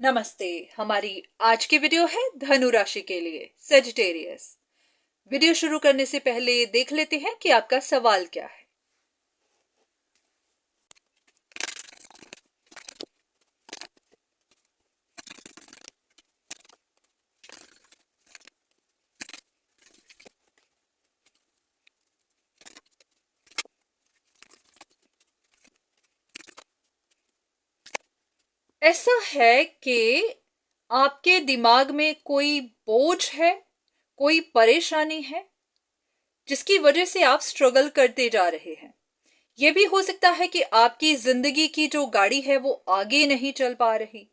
नमस्ते। हमारी आज की वीडियो है धनु राशि के लिए, सेजिटेरियस। वीडियो शुरू करने से पहले देख लेते हैं कि आपका सवाल क्या है। ऐसा है कि आपके दिमाग में कोई बोझ है, कोई परेशानी है जिसकी वजह से आप स्ट्रगल करते जा रहे हैं। यह भी हो सकता है कि आपकी जिंदगी की जो गाड़ी है वो आगे नहीं चल पा रही।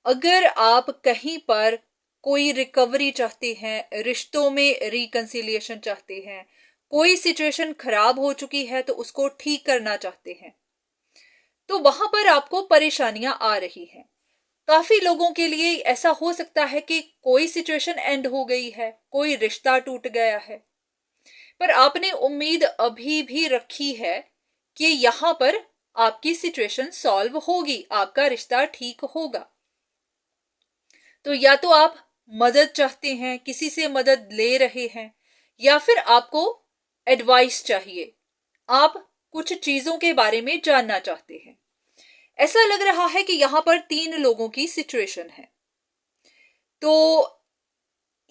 अगर आप कहीं पर कोई रिकवरी चाहते हैं, रिश्तों में रिकंसिलिएशन चाहते हैं, कोई सिचुएशन खराब हो चुकी है तो उसको ठीक करना चाहते हैं, तो वहां पर आपको परेशानियां आ रही हैं। काफी लोगों के लिए ऐसा हो सकता है कि कोई सिचुएशन एंड हो गई है, कोई रिश्ता टूट गया है, पर आपने उम्मीद अभी भी रखी है कि यहां पर आपकी सिचुएशन सॉल्व होगी, आपका रिश्ता ठीक होगा। तो या तो आप मदद चाहते हैं, किसी से मदद ले रहे हैं, या फिर आपको एडवाइस चाहिए, आप कुछ चीजों के बारे में जानना चाहते हैं। ऐसा लग रहा है कि यहां पर 3 लोगों की सिचुएशन है। तो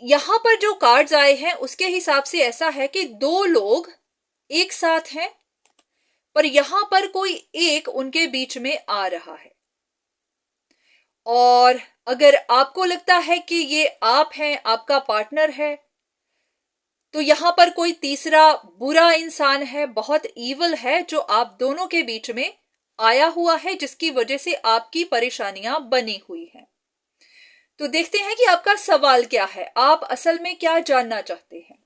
यहां पर जो कार्ड्स आए हैं उसके हिसाब से ऐसा है कि 2 लोग एक साथ हैं, पर यहां पर कोई एक उनके बीच में आ रहा है। और अगर आपको लगता है कि ये आप हैं, आपका पार्टनर है, तो यहां पर कोई तीसरा बुरा इंसान है, बहुत ईवल है, जो आप दोनों के बीच में आया हुआ है, जिसकी वजह से आपकी परेशानियां बनी हुई हैं। तो देखते हैं कि आपका सवाल क्या है, आप असल में क्या जानना चाहते हैं।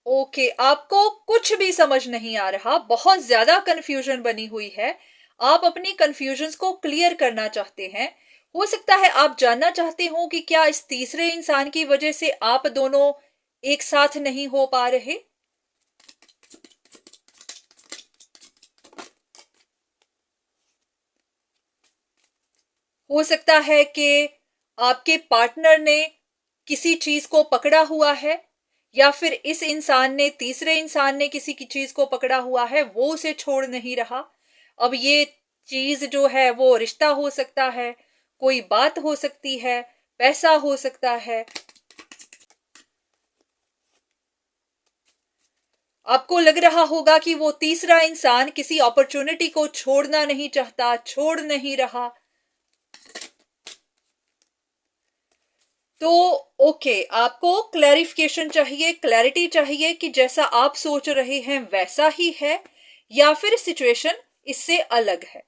ओके, आपको कुछ भी समझ नहीं आ रहा, बहुत ज्यादा कंफ्यूजन बनी हुई है। आप अपनी कंफ्यूजन्स को क्लियर करना चाहते हैं। हो सकता है आप जानना चाहते हो कि क्या इस तीसरे इंसान की वजह से आप दोनों एक साथ नहीं हो पा रहे। हो सकता है कि आपके पार्टनर ने किसी चीज को पकड़ा हुआ है, या फिर इस इंसान ने, तीसरे इंसान ने किसी की चीज को पकड़ा हुआ है, वो उसे छोड़ नहीं रहा। अब ये चीज जो है वो रिश्ता हो सकता है, कोई बात हो सकती है, पैसा हो सकता है। आपको लग रहा होगा कि वो तीसरा इंसान किसी अपॉर्चुनिटी को छोड़ना नहीं चाहता, छोड़ नहीं रहा। तो ओके, आपको क्लैरिफिकेशन चाहिए, क्लैरिटी चाहिए कि जैसा आप सोच रहे हैं वैसा ही है, या फिर सिचुएशन इससे अलग है।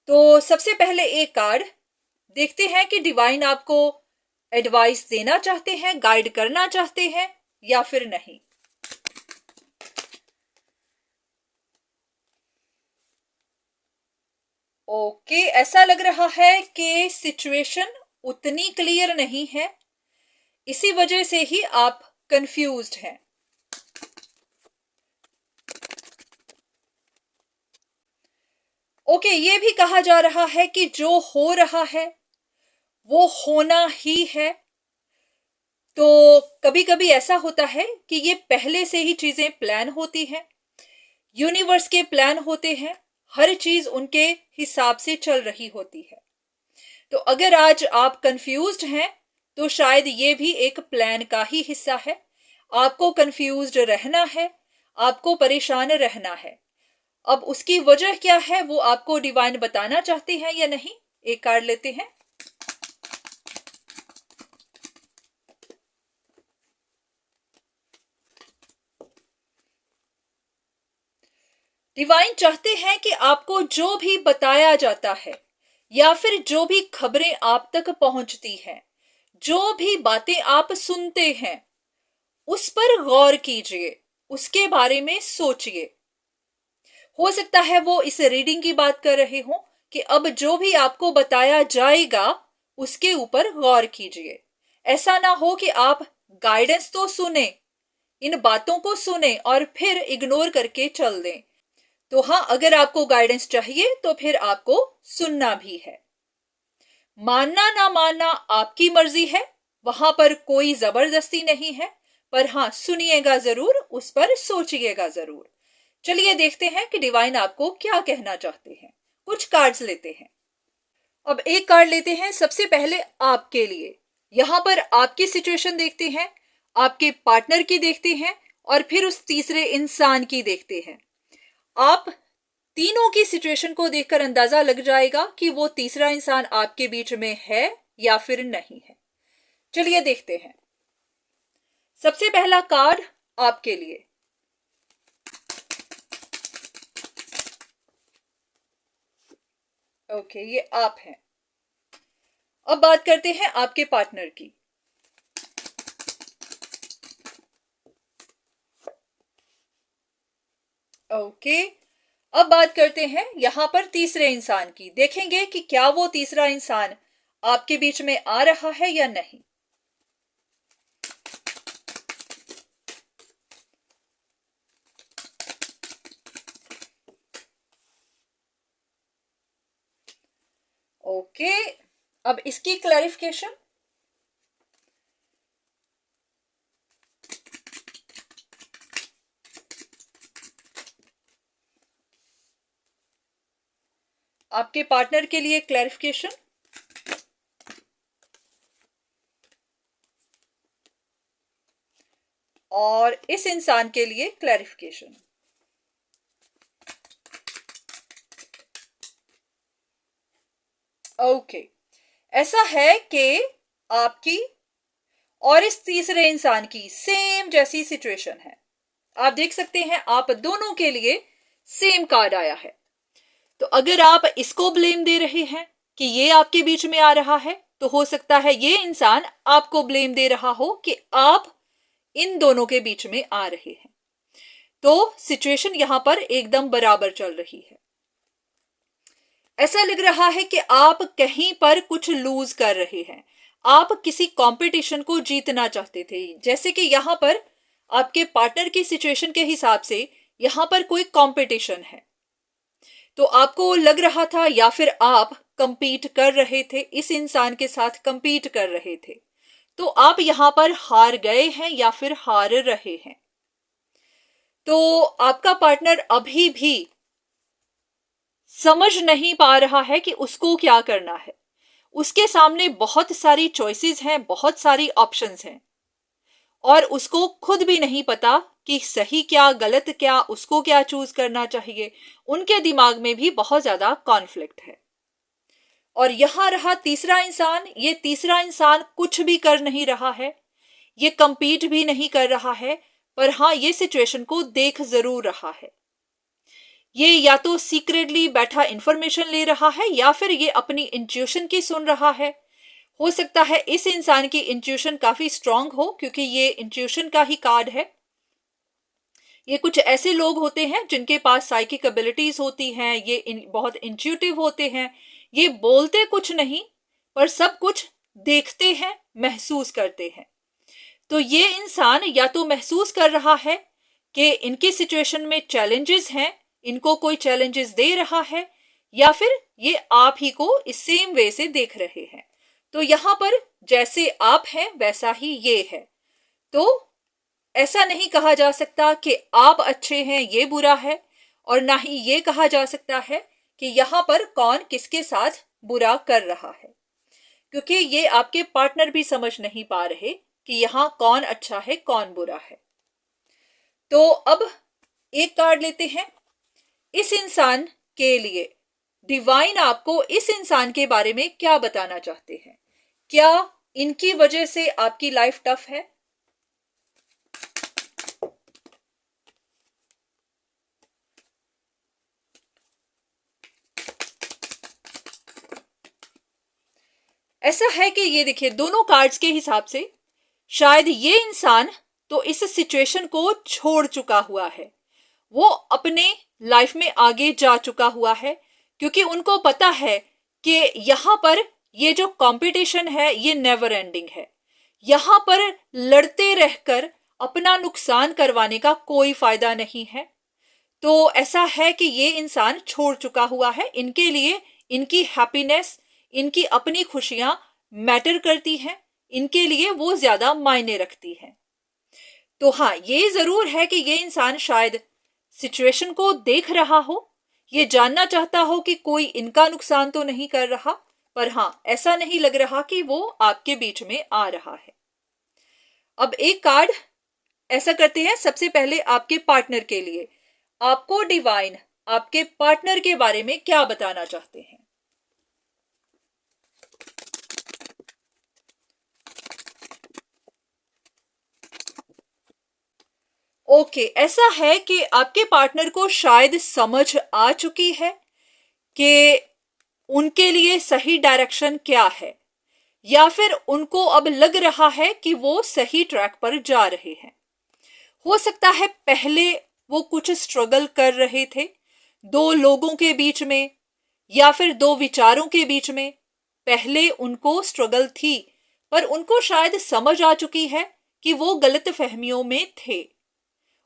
तो सबसे पहले एक कार्ड देखते हैं कि डिवाइन आपको एडवाइस देना चाहते हैं, गाइड करना चाहते हैं या फिर नहीं। ओके, ऐसा लग रहा है कि सिचुएशन उतनी क्लियर नहीं है, इसी वजह से ही आप कंफ्यूज्ड हैं। ओके, ये भी कहा जा रहा है कि जो हो रहा है वो होना ही है। तो कभी कभी ऐसा होता है कि ये पहले से ही चीजें प्लान होती हैं, यूनिवर्स के प्लान होते हैं, हर चीज उनके हिसाब से चल रही होती है। तो अगर आज आप कंफ्यूज्ड हैं तो शायद ये भी एक प्लान का ही हिस्सा है। आपको कंफ्यूज्ड रहना है, आपको परेशान रहना है। अब उसकी वजह क्या है वो आपको डिवाइन बताना चाहते हैं या नहीं, एक कार्ड लेते हैं। डिवाइन चाहते हैं कि आपको जो भी बताया जाता है, या फिर जो भी खबरें आप तक पहुंचती हैं, जो भी बातें आप सुनते हैं, उस पर गौर कीजिए, उसके बारे में सोचिए। हो सकता है वो इस रीडिंग की बात कर रहे हो कि अब जो भी आपको बताया जाएगा उसके ऊपर गौर कीजिए। ऐसा ना हो कि आप गाइडेंस तो सुने, इन बातों को सुने और फिर इग्नोर करके चल दें। तो हाँ, अगर आपको गाइडेंस चाहिए तो फिर आपको सुनना भी है। मानना ना मानना आपकी मर्जी है, वहां पर कोई जबरदस्ती नहीं है, पर हाँ सुनिएगा जरूर, उस पर सोचिएगा जरूर। चलिए देखते हैं कि डिवाइन आपको क्या कहना चाहते हैं। कुछ कार्ड्स लेते हैं। अब एक कार्ड लेते हैं सबसे पहले आपके लिए। यहां पर आपकी सिचुएशन देखते हैं, आपके पार्टनर की देखते हैं, और फिर उस तीसरे इंसान की देखते हैं। आप तीनों की सिचुएशन को देखकर अंदाजा लग जाएगा कि वो तीसरा इंसान आपके बीच में है या फिर नहीं है। चलिए देखते हैं। सबसे पहला कार्ड आपके लिए। ओके, ये आप हैं। अब बात करते हैं आपके पार्टनर की। ओके, अब बात करते हैं यहां पर तीसरे इंसान की। देखेंगे कि क्या वो तीसरा इंसान आपके बीच में आ रहा है या नहीं। ओके, अब इसकी क्लैरिफिकेशन। आपके पार्टनर के लिए क्लैरिफिकेशन। और इस इंसान के लिए क्लैरिफिकेशन। ओके, ऐसा है कि आपकी और इस तीसरे इंसान की सेम जैसी सिचुएशन है। आप देख सकते हैं, आप दोनों के लिए सेम कार्ड आया है। तो अगर आप इसको ब्लेम दे रहे हैं कि ये आपके बीच में आ रहा है, तो हो सकता है ये इंसान आपको ब्लेम दे रहा हो कि आप इन दोनों के बीच में आ रहे हैं। तो सिचुएशन यहां पर एकदम बराबर चल रही है। ऐसा लग रहा है कि आप कहीं पर कुछ लूज कर रहे हैं। आप किसी कंपटीशन को जीतना चाहते थे। जैसे कि यहां पर आपके पार्टनर की सिचुएशन के हिसाब से यहां पर कोई कंपटीशन है, तो आपको लग रहा था या फिर आप कंपीट कर रहे थे, इस इंसान के साथ कंपीट कर रहे थे, तो आप यहां पर हार गए हैं या फिर हार रहे हैं। तो आपका पार्टनर अभी भी समझ नहीं पा रहा है कि उसको क्या करना है। उसके सामने बहुत सारी चॉइसेस हैं, बहुत सारी ऑप्शंस हैं, और उसको खुद भी नहीं पता कि सही क्या गलत क्या, उसको क्या चूज करना चाहिए। उनके दिमाग में भी बहुत ज्यादा कॉन्फ्लिक्ट है। और यहां रहा तीसरा इंसान। ये तीसरा इंसान कुछ भी कर नहीं रहा है, ये कंपीट भी नहीं कर रहा है, पर हाँ ये सिचुएशन को देख जरूर रहा है। ये या तो सीक्रेटली बैठा इंफॉर्मेशन ले रहा है या फिर ये अपनी इंट्यूशन की सुन रहा है। हो सकता है इस इंसान की इंट्यूशन काफी स्ट्रांग हो, क्योंकि ये इंट्यूशन का ही कार्ड है। ये कुछ ऐसे लोग होते हैं जिनके पास साइकिक एबिलिटीज होती हैं, ये बहुत इंट्यूटिव होते हैं। ये बोलते कुछ नहीं, पर सब कुछ देखते हैं, महसूस करते हैं। तो ये इंसान या तो महसूस कर रहा है कि इनकी सिचुएशन में चैलेंजेस हैं, इनको कोई चैलेंजेस दे रहा है, या फिर ये आप ही को इस सेम वे से देख रहे हैं। तो यहां पर जैसे आप हैं वैसा ही ये है। तो ऐसा नहीं कहा जा सकता कि आप अच्छे हैं ये बुरा है, और ना ही ये कहा जा सकता है कि यहां पर कौन किसके साथ बुरा कर रहा है, क्योंकि ये आपके पार्टनर भी समझ नहीं पा रहे कि यहां कौन अच्छा है कौन बुरा है। तो अब एक कार्ड लेते हैं इस इंसान के लिए। डिवाइन आपको इस इंसान के बारे में क्या बताना चाहते हैं? क्या इनकी वजह से आपकी लाइफ टफ है? ऐसा है कि ये देखिए, दोनों कार्ड्स के हिसाब से शायद ये इंसान तो इस सिचुएशन को छोड़ चुका हुआ है। वो अपने लाइफ में आगे जा चुका हुआ है, क्योंकि उनको पता है कि यहां पर ये जो कंपटीशन है ये नेवर एंडिंग है। यहां पर लड़ते रहकर अपना नुकसान करवाने का कोई फायदा नहीं है। तो ऐसा है कि ये इंसान छोड़ चुका हुआ है, इनके लिए इनकी हैप्पीनेस, इनकी अपनी खुशियां मैटर करती हैं, इनके लिए वो ज्यादा मायने रखती हैं। तो हाँ, ये जरूर है कि ये इंसान शायद सिचुएशन को देख रहा हो, ये जानना चाहता हो कि कोई इनका नुकसान तो नहीं कर रहा, पर हाँ, ऐसा नहीं लग रहा कि वो आपके बीच में आ रहा है। अब एक कार्ड ऐसा करते हैं, सबसे पहले आपके पार्टनर के लिए। आपको डिवाइन आपके पार्टनर के बारे में क्या बताना चाहते हैं? ओके, ऐसा है कि आपके पार्टनर को शायद समझ आ चुकी है कि उनके लिए सही डायरेक्शन क्या है, या फिर उनको अब लग रहा है कि वो सही ट्रैक पर जा रहे हैं। हो सकता है पहले वो कुछ स्ट्रगल कर रहे थे दो लोगों के बीच में, या फिर दो विचारों के बीच में। पहले उनको स्ट्रगल थी, पर उनको शायद समझ आ चुकी है कि वो गलत फहमियों में थे,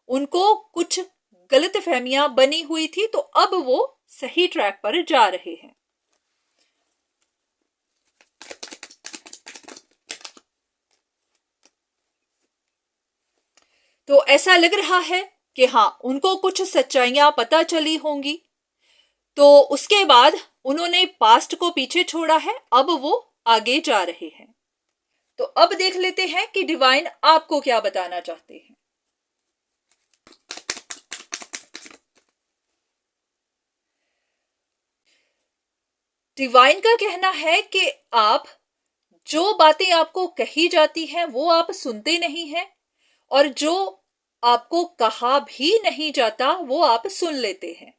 उनको कुछ गलत फहमियां बनी हुई थी, तो अब वो सही ट्रैक पर जा रहे हैं। तो ऐसा लग रहा है कि हाँ, उनको कुछ सच्चाइयां पता चली होंगी, तो उसके बाद उन्होंने पास्ट को पीछे छोड़ा है, अब वो आगे जा रहे हैं। तो अब देख लेते हैं कि डिवाइन आपको क्या बताना चाहते हैं। डिवाइन का कहना है कि आप जो बातें आपको कही जाती हैं वो आप सुनते नहीं हैं, और जो आपको कहा भी नहीं जाता वो आप सुन लेते हैं।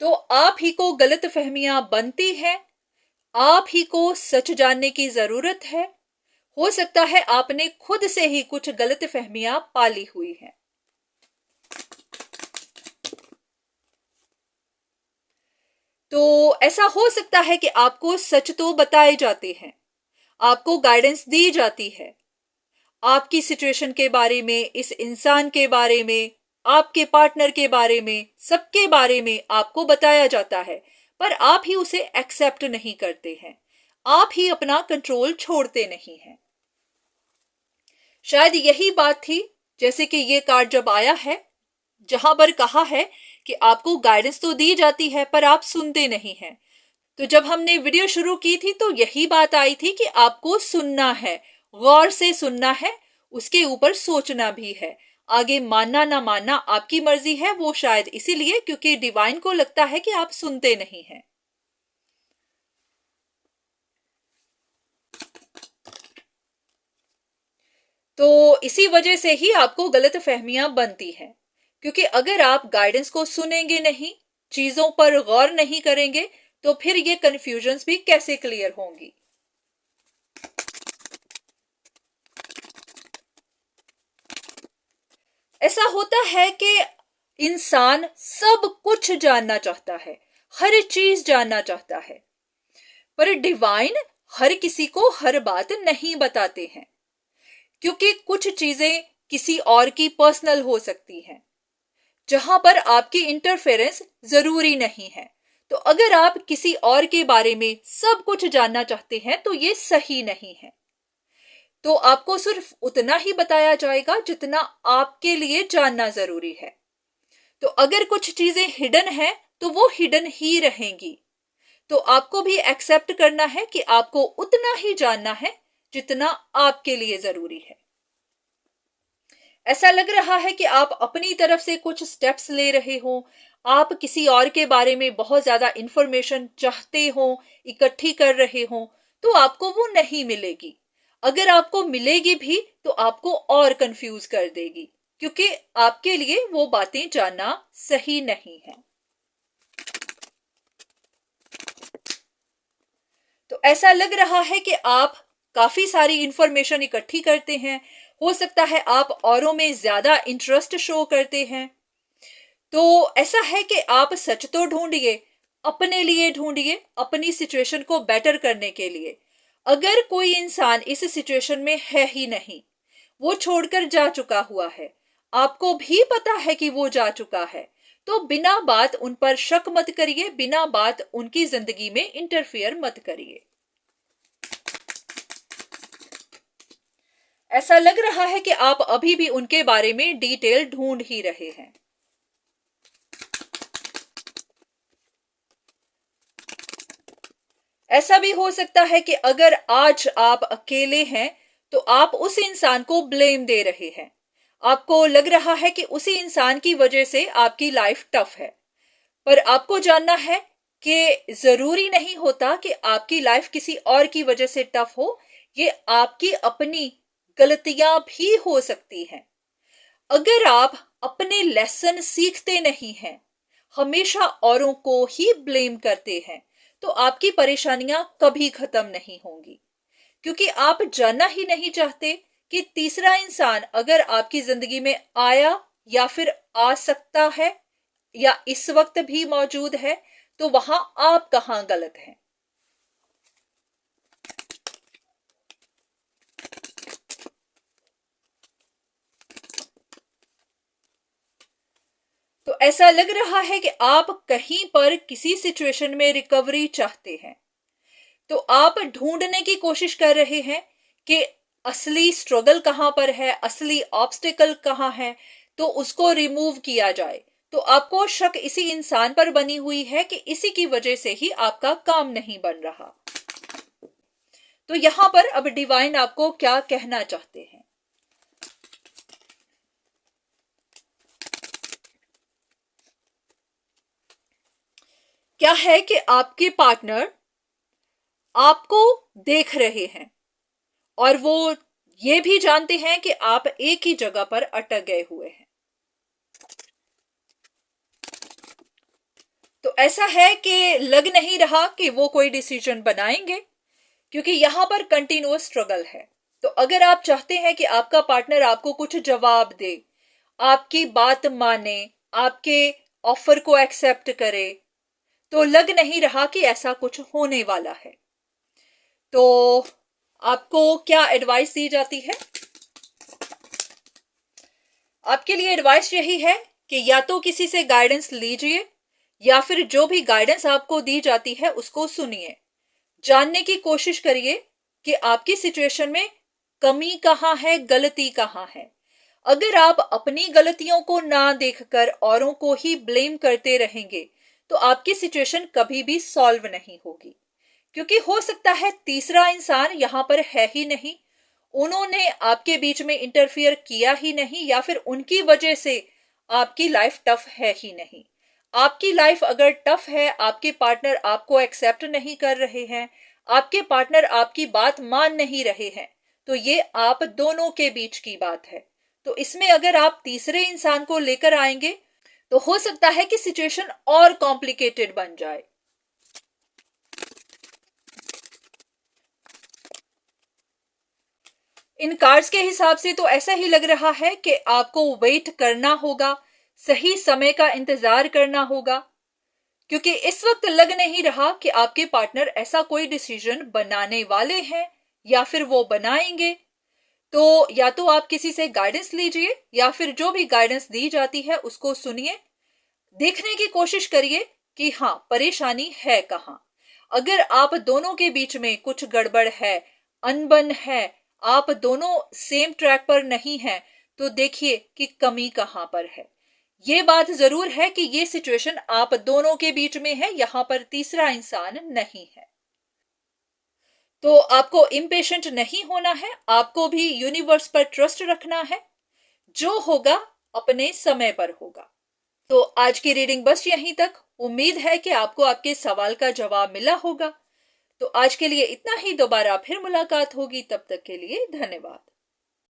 तो आप ही को गलत फहमियां बनती हैं, आप ही को सच जानने की जरूरत है। हो सकता है आपने खुद से ही कुछ गलत फहमियां पाली हुई हैं। तो ऐसा हो सकता है कि आपको सच तो बताए जाते हैं, आपको गाइडेंस दी जाती है, आपकी सिचुएशन के बारे में, इस इंसान के बारे में, आपके पार्टनर के बारे में, सबके बारे में आपको बताया जाता है, पर आप ही उसे एक्सेप्ट नहीं करते हैं, आप ही अपना कंट्रोल छोड़ते नहीं हैं। शायद यही बात थी, जैसे कि ये कार्ड जब आया है, जहां पर कहा है कि आपको गाइडेंस तो दी जाती है पर आप सुनते नहीं हैं। तो जब हमने वीडियो शुरू की थी तो यही बात आई थी कि आपको सुनना है, गौर से सुनना है, उसके ऊपर सोचना भी है। आगे मानना ना मानना आपकी मर्जी है, वो शायद इसीलिए क्योंकि डिवाइन को लगता है कि आप सुनते नहीं हैं। तो इसी वजह से ही आपको गलत फहमियां बनती हैं, क्योंकि अगर आप गाइडेंस को सुनेंगे नहीं, चीजों पर गौर नहीं करेंगे, तो फिर ये कंफ्यूजन्स भी कैसे क्लियर होंगी। ऐसा होता है कि इंसान सब कुछ जानना चाहता है, हर चीज जानना चाहता है, पर डिवाइन हर किसी को हर बात नहीं बताते हैं, क्योंकि कुछ चीजें किसी और की पर्सनल हो सकती हैं, जहां पर आपकी इंटरफेरेंस जरूरी नहीं है। तो अगर आप किसी और के बारे में सब कुछ जानना चाहते हैं तो ये सही नहीं है। तो आपको सिर्फ उतना ही बताया जाएगा जितना आपके लिए जानना जरूरी है। तो अगर कुछ चीजें हिडन है तो वो हिडन ही रहेंगी। तो आपको भी एक्सेप्ट करना है कि आपको उतना ही जानना है जितना आपके लिए जरूरी है। ऐसा लग रहा है कि आप अपनी तरफ से कुछ स्टेप्स ले रहे हो, आप किसी और के बारे में बहुत ज्यादा इंफॉर्मेशन चाहते हो, इकट्ठी कर रहे हो, तो आपको वो नहीं मिलेगी। अगर आपको मिलेगी भी तो आपको और कंफ्यूज कर देगी, क्योंकि आपके लिए वो बातें जानना सही नहीं है। तो ऐसा लग रहा है कि आप काफी सारी इंफॉर्मेशन इकट्ठी करते हैं, हो सकता है आप औरों में ज्यादा इंटरेस्ट शो करते हैं। तो ऐसा है कि आप सच तो ढूंढिए, अपने लिए ढूंढिए, अपनी सिचुएशन को बेटर करने के लिए। अगर कोई इंसान इस सिचुएशन में है ही नहीं, वो छोड़कर जा चुका हुआ है, आपको भी पता है कि वो जा चुका है, तो बिना बात उन पर शक मत करिए, बिना बात उनकी जिंदगी में इंटरफियर मत करिए। ऐसा लग रहा है कि आप अभी भी उनके बारे में डिटेल ढूंढ ही रहे हैं। ऐसा भी हो सकता है कि अगर आज आप अकेले हैं तो आप उस इंसान को ब्लेम दे रहे हैं। आपको लग रहा है कि उसी इंसान की वजह से आपकी लाइफ टफ है, पर आपको जानना है कि जरूरी नहीं होता कि आपकी लाइफ किसी और की वजह से टफ हो। ये आपकी अपनी गलतियां भी हो सकती हैं। अगर आप अपने लेसन सीखते नहीं हैं, हमेशा औरों को ही ब्लेम करते हैं, तो आपकी परेशानियां कभी खत्म नहीं होंगी, क्योंकि आप जानना ही नहीं चाहते कि तीसरा इंसान अगर आपकी जिंदगी में आया या फिर आ सकता है या इस वक्त भी मौजूद है, तो वहां आप कहां गलत हैं। तो ऐसा लग रहा है कि आप कहीं पर किसी सिचुएशन में रिकवरी चाहते हैं, तो आप ढूंढने की कोशिश कर रहे हैं कि असली स्ट्रगल कहां पर है, असली ऑब्स्टिकल कहां है, तो उसको रिमूव किया जाए। तो आपको शक इसी इंसान पर बनी हुई है कि इसी की वजह से ही आपका काम नहीं बन रहा। तो यहां पर अब डिवाइन आपको क्या कहना चाहते हैं? क्या है कि आपके पार्टनर आपको देख रहे हैं और वो ये भी जानते हैं कि आप एक ही जगह पर अटक गए हुए हैं। तो ऐसा है कि लग नहीं रहा कि वो कोई डिसीजन बनाएंगे, क्योंकि यहां पर कंटिन्यूअस स्ट्रगल है। तो अगर आप चाहते हैं कि आपका पार्टनर आपको कुछ जवाब दे, आपकी बात माने, आपके ऑफर को एक्सेप्ट करे, तो लग नहीं रहा कि ऐसा कुछ होने वाला है। तो आपको क्या एडवाइस दी जाती है? आपके लिए एडवाइस यही है कि या तो किसी से गाइडेंस लीजिए, या फिर जो भी गाइडेंस आपको दी जाती है उसको सुनिए। जानने की कोशिश करिए कि आपकी सिचुएशन में कमी कहां है, गलती कहां है। अगर आप अपनी गलतियों को ना देखकर औरों को ही ब्लेम करते रहेंगे, तो आपकी सिचुएशन कभी भी सॉल्व नहीं होगी, क्योंकि हो सकता है तीसरा इंसान यहां पर है ही नहीं, उन्होंने आपके बीच में इंटरफियर किया ही नहीं, या फिर उनकी वजह से आपकी लाइफ टफ है ही नहीं। आपकी लाइफ अगर टफ है, आपके पार्टनर आपको एक्सेप्ट नहीं कर रहे हैं, आपके पार्टनर आपकी बात मान नहीं रहे हैं, तो ये आप दोनों के बीच की बात है। तो इसमें अगर आप तीसरे इंसान को लेकर आएंगे तो हो सकता है कि सिचुएशन और कॉम्प्लिकेटेड बन जाए। इन कार्ड्स के हिसाब से तो ऐसा ही लग रहा है कि आपको वेट करना होगा, सही समय का इंतजार करना होगा, क्योंकि इस वक्त लग नहीं रहा कि आपके पार्टनर ऐसा कोई डिसीजन बनाने वाले हैं या फिर वो बनाएंगे। तो या तो आप किसी से गाइडेंस लीजिए, या फिर जो भी गाइडेंस दी जाती है उसको सुनिए, देखने की कोशिश करिए कि हाँ, परेशानी है कहाँ। अगर आप दोनों के बीच में कुछ गड़बड़ है, अनबन है, आप दोनों सेम ट्रैक पर नहीं हैं, तो देखिए कि कमी कहाँ पर है। ये बात जरूर है कि ये सिचुएशन आप दोनों के बीच में है, यहां पर तीसरा इंसान नहीं है। तो आपको इम्पेशेंट नहीं होना है, आपको भी यूनिवर्स पर ट्रस्ट रखना है, जो होगा अपने समय पर होगा। तो आज की रीडिंग बस यहीं तक। उम्मीद है कि आपको आपके सवाल का जवाब मिला होगा। तो आज के लिए इतना ही, दोबारा फिर मुलाकात होगी, तब तक के लिए धन्यवाद।